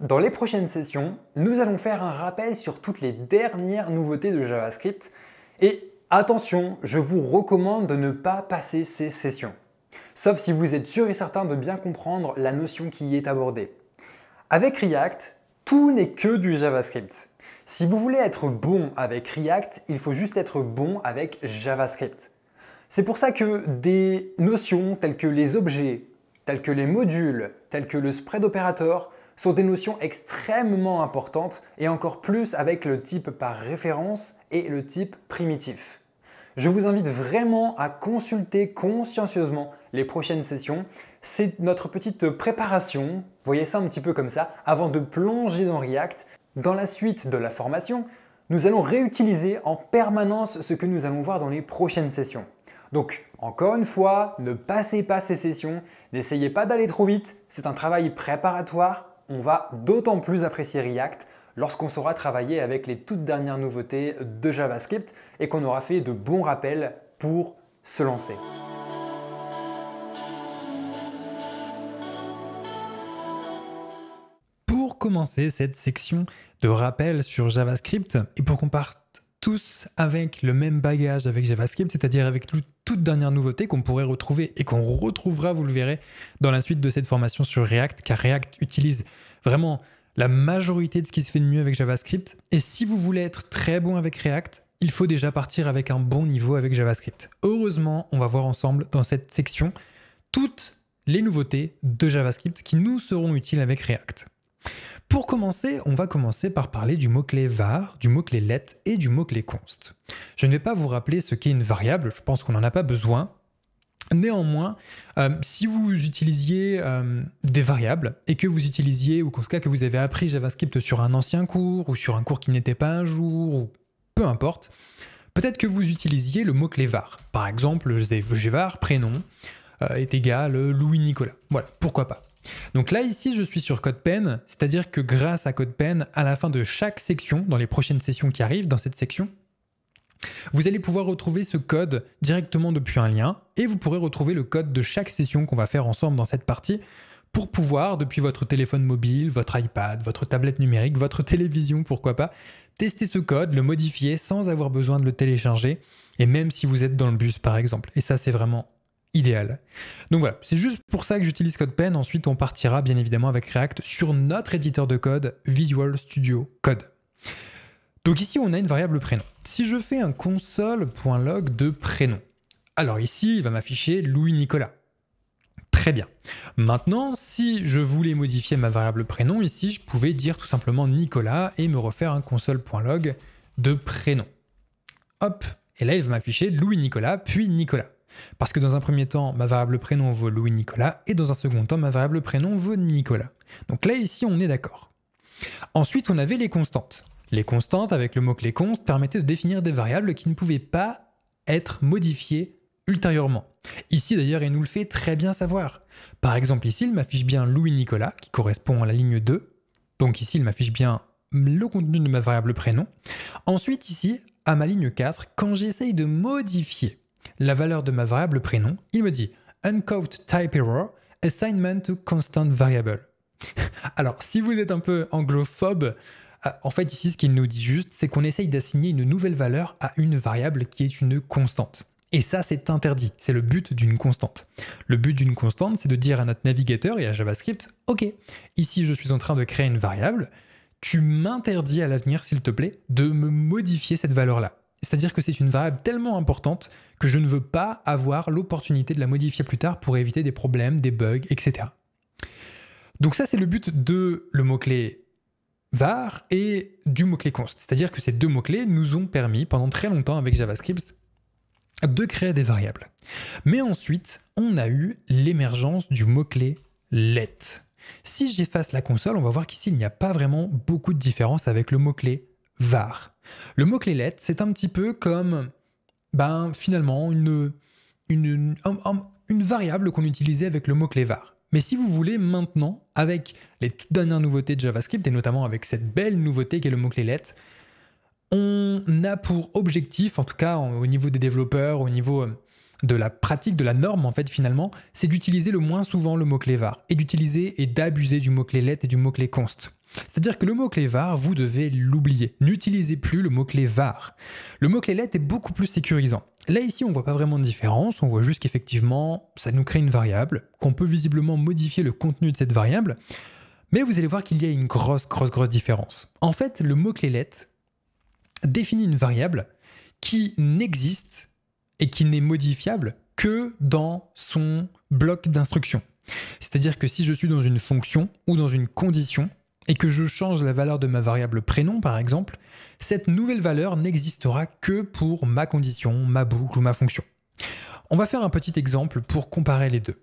Dans les prochaines sessions, nous allons faire un rappel sur toutes les dernières nouveautés de JavaScript et attention, je vous recommande de ne pas passer ces sessions, sauf si vous êtes sûr et certain de bien comprendre la notion qui y est abordée. Avec React, tout n'est que du JavaScript. Si vous voulez être bon avec React, il faut juste être bon avec JavaScript. C'est pour ça que des notions telles que les objets, telles que les modules, tels que le spread operator, sont des notions extrêmement importantes et encore plus avec le type par référence et le type primitif. Je vous invite vraiment à consulter consciencieusement les prochaines sessions. C'est notre petite préparation, voyez ça un petit peu comme ça, avant de plonger dans React. Dans la suite de la formation, nous allons réutiliser en permanence ce que nous allons voir dans les prochaines sessions. Donc, encore une fois, ne passez pas ces sessions, n'essayez pas d'aller trop vite, c'est un travail préparatoire. On va d'autant plus apprécier React lorsqu'on saura travailler avec les toutes dernières nouveautés de JavaScript et qu'on aura fait de bons rappels pour se lancer. Pour commencer cette section de rappel sur JavaScript et pour qu'on parte tous avec le même bagage avec JavaScript, c'est-à-dire avec les toutes dernières nouveautés qu'on pourrait retrouver et qu'on retrouvera, vous le verrez, dans la suite de cette formation sur React, car React utilise vraiment la majorité de ce qui se fait de mieux avec JavaScript. Et si vous voulez être très bon avec React, il faut déjà partir avec un bon niveau avec JavaScript. Heureusement, on va voir ensemble dans cette section toutes les nouveautés de JavaScript qui nous seront utiles avec React. Pour commencer, on va commencer par parler du mot-clé var, du mot-clé let et du mot-clé const. Je ne vais pas vous rappeler ce qu'est une variable, je pense qu'on n'en a pas besoin. Néanmoins, si vous utilisiez des variables et que vous utilisiez, ou en tout cas que vous avez appris JavaScript sur un ancien cours ou sur un cours qui n'était pas un jour, ou peu importe, peut-être que vous utilisiez le mot-clé var. Par exemple, var prénom est égal Louis-Nicolas. Voilà, pourquoi pas. Donc là, ici, je suis sur CodePen, c'est-à-dire que grâce à CodePen, à la fin de chaque section, dans les prochaines sessions qui arrivent dans cette section, vous allez pouvoir retrouver ce code directement depuis un lien et vous pourrez retrouver le code de chaque session qu'on va faire ensemble dans cette partie pour pouvoir, depuis votre téléphone mobile, votre iPad, votre tablette numérique, votre télévision, pourquoi pas, tester ce code, le modifier sans avoir besoin de le télécharger et même si vous êtes dans le bus par exemple. Et ça, c'est vraiment idéal. Donc voilà, c'est juste pour ça que j'utilise CodePen. Ensuite, on partira bien évidemment avec React sur notre éditeur de code Visual Studio Code. Donc ici, on a une variable prénom. Si je fais un console.log de prénom, alors ici, il va m'afficher Louis-Nicolas. Très bien. Maintenant, si je voulais modifier ma variable prénom, ici, je pouvais dire tout simplement Nicolas et me refaire un console.log de prénom. Hop, et là, il va m'afficher Louis-Nicolas, puis Nicolas. Parce que dans un premier temps, ma variable prénom vaut Louis-Nicolas et dans un second temps, ma variable prénom vaut Nicolas. Donc là, ici, on est d'accord. Ensuite, on avait les constantes. Les constantes, avec le mot-clé const, permettaient de définir des variables qui ne pouvaient pas être modifiées ultérieurement. Ici, d'ailleurs, il nous le fait très bien savoir. Par exemple, ici, il m'affiche bien Louis-Nicolas, qui correspond à la ligne 2. Donc ici, il m'affiche bien le contenu de ma variable prénom. Ensuite, ici, à ma ligne 4, quand j'essaye de modifier la valeur de ma variable prénom, il me dit uncaught type error, assignment to constant variable. Alors, si vous êtes un peu anglophobe, en fait, ici, ce qu'il nous dit juste, c'est qu'on essaye d'assigner une nouvelle valeur à une variable qui est une constante. Et ça, c'est interdit. C'est le but d'une constante. Le but d'une constante, c'est de dire à notre navigateur et à JavaScript, OK, ici, je suis en train de créer une variable, tu m'interdis à l'avenir, s'il te plaît, de me modifier cette valeur-là. C'est-à-dire que c'est une variable tellement importante que je ne veux pas avoir l'opportunité de la modifier plus tard pour éviter des problèmes, des bugs, etc. Donc ça, c'est le but de le mot-clé var et du mot-clé const. C'est-à-dire que ces deux mots-clés nous ont permis, pendant très longtemps avec JavaScript, de créer des variables. Mais ensuite, on a eu l'émergence du mot-clé let. Si j'efface la console, on va voir qu'ici, il n'y a pas vraiment beaucoup de différence avec le mot-clé var. Le mot-clé let, c'est un petit peu comme finalement une variable qu'on utilisait avec le mot-clé var. Mais si vous voulez maintenant, avec les toutes dernières nouveautés de JavaScript, et notamment avec cette belle nouveauté qui est le mot-clé let, on a pour objectif, en tout cas au niveau des développeurs, au niveau de la pratique, de la norme en fait finalement, c'est d'utiliser le moins souvent le mot-clé var et d'utiliser et d'abuser du mot-clé let et du mot-clé const. C'est-à-dire que le mot-clé var, vous devez l'oublier. N'utilisez plus le mot-clé var. Le mot-clé let est beaucoup plus sécurisant. Là ici, on voit pas vraiment de différence, on voit juste qu'effectivement, ça nous crée une variable, qu'on peut visiblement modifier le contenu de cette variable, mais vous allez voir qu'il y a une grosse différence. En fait, le mot-clé let définit une variable qui n'existe et qui n'est modifiable que dans son bloc d'instruction. C'est-à-dire que si je suis dans une fonction ou dans une condition et que je change la valeur de ma variable prénom par exemple, cette nouvelle valeur n'existera que pour ma condition, ma boucle ou ma fonction. On va faire un petit exemple pour comparer les deux.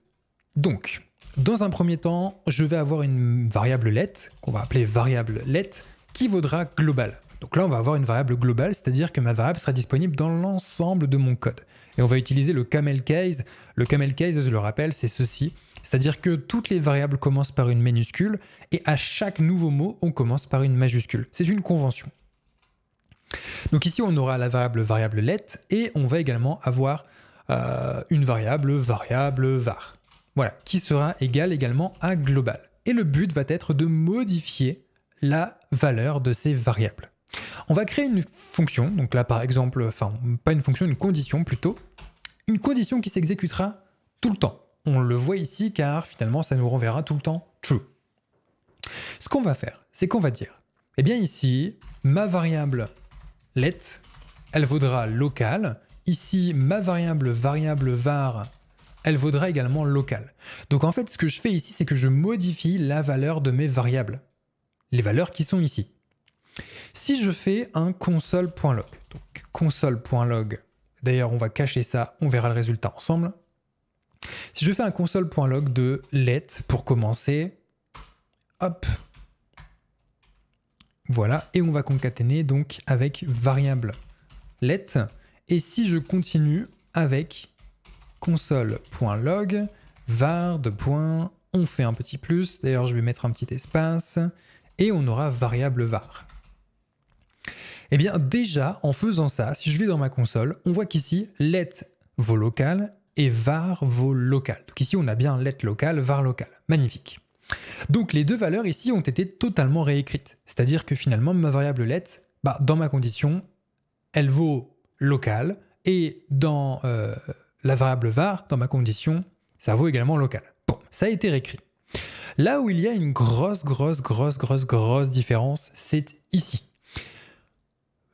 Donc, dans un premier temps, je vais avoir une variable let, qu'on va appeler variable let, qui vaudra global. Donc là, on va avoir une variable globale, c'est-à-dire que ma variable sera disponible dans l'ensemble de mon code. Et on va utiliser le camel case. Le camel case, je le rappelle, c'est ceci. C'est-à-dire que toutes les variables commencent par une minuscule et à chaque nouveau mot, on commence par une majuscule. C'est une convention. Donc ici, on aura la variable let et on va également avoir une variable var. Voilà, qui sera égale également à global. Et le but va être de modifier la valeur de ces variables. On va créer une fonction, donc là par exemple, enfin pas une fonction, une condition plutôt, une condition qui s'exécutera tout le temps. On le voit ici car finalement ça nous renverra tout le temps true. Ce qu'on va faire, c'est qu'on va dire, eh bien ici, ma variable let, elle vaudra local. Ici, ma variable var, elle vaudra également local. Donc en fait, ce que je fais ici, c'est que je modifie la valeur de mes variables. Les valeurs qui sont ici. Si je fais un console.log, donc console.log, d'ailleurs on va cacher ça, on verra le résultat ensemble. Si je fais un console.log de let pour commencer, hop, voilà, et on va concaténer donc avec variable let. Et si je continue avec console.log, var de point, on fait un petit plus, d'ailleurs je vais mettre un petit espace, et on aura variable var. Eh bien déjà, en faisant ça, si je vais dans ma console, on voit qu'ici, let vaut local et var vaut local. Donc ici, on a bien let local, var local. Magnifique. Donc les deux valeurs ici ont été totalement réécrites. C'est-à-dire que finalement, ma variable let, dans ma condition, elle vaut local et dans la variable var, dans ma condition, ça vaut également local. Bon, ça a été réécrit. Là où il y a une grosse différence, c'est ici.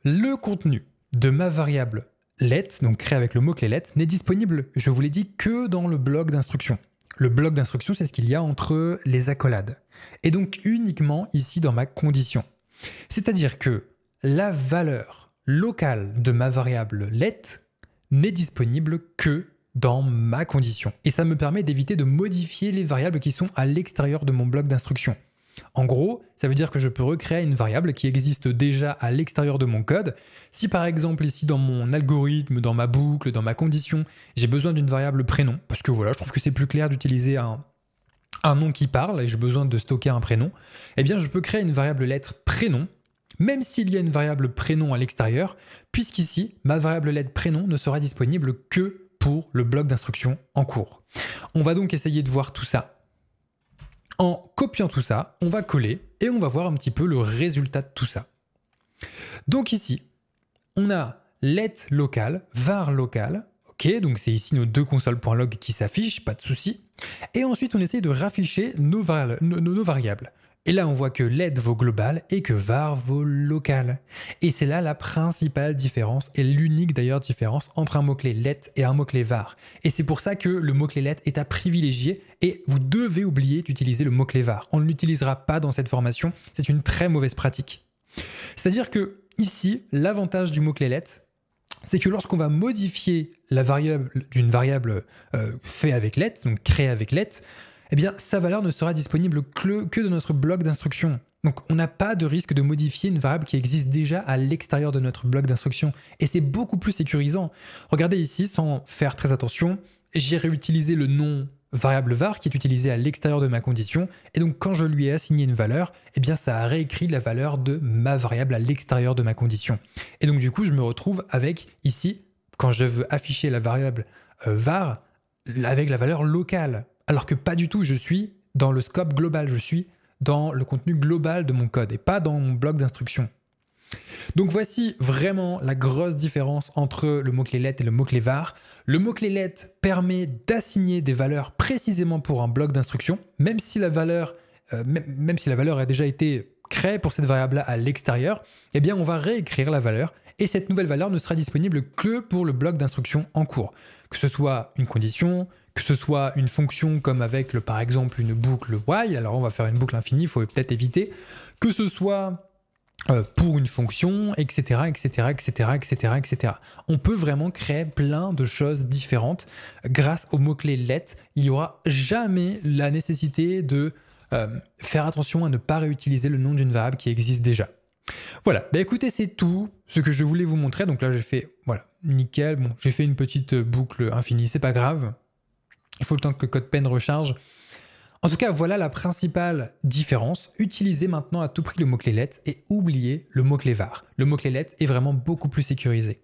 Le contenu de ma variable let, donc créé avec le mot-clé let, n'est disponible, je vous l'ai dit, que dans le bloc d'instruction. Le bloc d'instruction, c'est ce qu'il y a entre les accolades. Et donc uniquement ici dans ma condition. C'est-à-dire que la valeur locale de ma variable let n'est disponible que dans ma condition. Et ça me permet d'éviter de modifier les variables qui sont à l'extérieur de mon bloc d'instruction. En gros, ça veut dire que je peux recréer une variable qui existe déjà à l'extérieur de mon code. Si par exemple ici dans mon algorithme, dans ma boucle, dans ma condition, j'ai besoin d'une variable prénom, parce que voilà, je trouve que c'est plus clair d'utiliser un nom qui parle et j'ai besoin de stocker un prénom, eh bien je peux créer une variable lettre prénom, même s'il y a une variable prénom à l'extérieur, puisqu'ici, ma variable lettre prénom ne sera disponible que pour le bloc d'instruction en cours. On va donc essayer de voir tout ça. En copiant tout ça, on va coller et on va voir un petit peu le résultat de tout ça. Donc ici, on a let local, var local. Ok, donc c'est ici nos deux console.log qui s'affichent, pas de souci. Et ensuite, on essaye de rafficher nos variables. Et là, on voit que let vaut global et que var vaut local. Et c'est là la principale différence et l'unique d'ailleurs différence entre un mot-clé let et un mot-clé var. Et c'est pour ça que le mot-clé let est à privilégier et vous devez oublier d'utiliser le mot-clé var. On ne l'utilisera pas dans cette formation, c'est une très mauvaise pratique. C'est-à-dire que ici, l'avantage du mot-clé let, c'est que lorsqu'on va modifier la variable d'une variable fait avec let, donc créée avec let, eh bien, sa valeur ne sera disponible que dans notre bloc d'instruction. Donc, on n'a pas de risque de modifier une variable qui existe déjà à l'extérieur de notre bloc d'instruction. Et c'est beaucoup plus sécurisant. Regardez ici, sans faire très attention, j'ai réutilisé le nom variable var qui est utilisé à l'extérieur de ma condition. Et donc, quand je lui ai assigné une valeur, eh bien, ça a réécrit la valeur de ma variable à l'extérieur de ma condition. Et donc, du coup, je me retrouve avec ici quand je veux afficher la variable var avec la valeur locale. Alors que pas du tout, je suis dans le scope global, je suis dans le contenu global de mon code et pas dans mon bloc d'instructions. Donc voici vraiment la grosse différence entre le mot-clé let et le mot-clé var. Le mot-clé let permet d'assigner des valeurs précisément pour un bloc d'instructions, même si la valeur a déjà été créée pour cette variable-là à l'extérieur, eh bien on va réécrire la valeur et cette nouvelle valeur ne sera disponible que pour le bloc d'instructions en cours. Que ce soit une condition, que ce soit une fonction comme avec par exemple une boucle while, alors on va faire une boucle infinie, il faut peut-être éviter, que ce soit pour une fonction, etc., etc., etc., etc., etc. On peut vraiment créer plein de choses différentes grâce au mot-clé let. Il n'y aura jamais la nécessité de faire attention à ne pas réutiliser le nom d'une variable qui existe déjà. Voilà, bah écoutez, c'est tout ce que je voulais vous montrer. Donc là, j'ai fait, voilà, nickel. Bon, j'ai fait une petite boucle infinie, c'est pas grave. Il faut le temps que CodePen recharge. En tout cas, voilà la principale différence. Utilisez maintenant à tout prix le mot-clé let et oubliez le mot-clé var. Le mot-clé let est vraiment beaucoup plus sécurisé.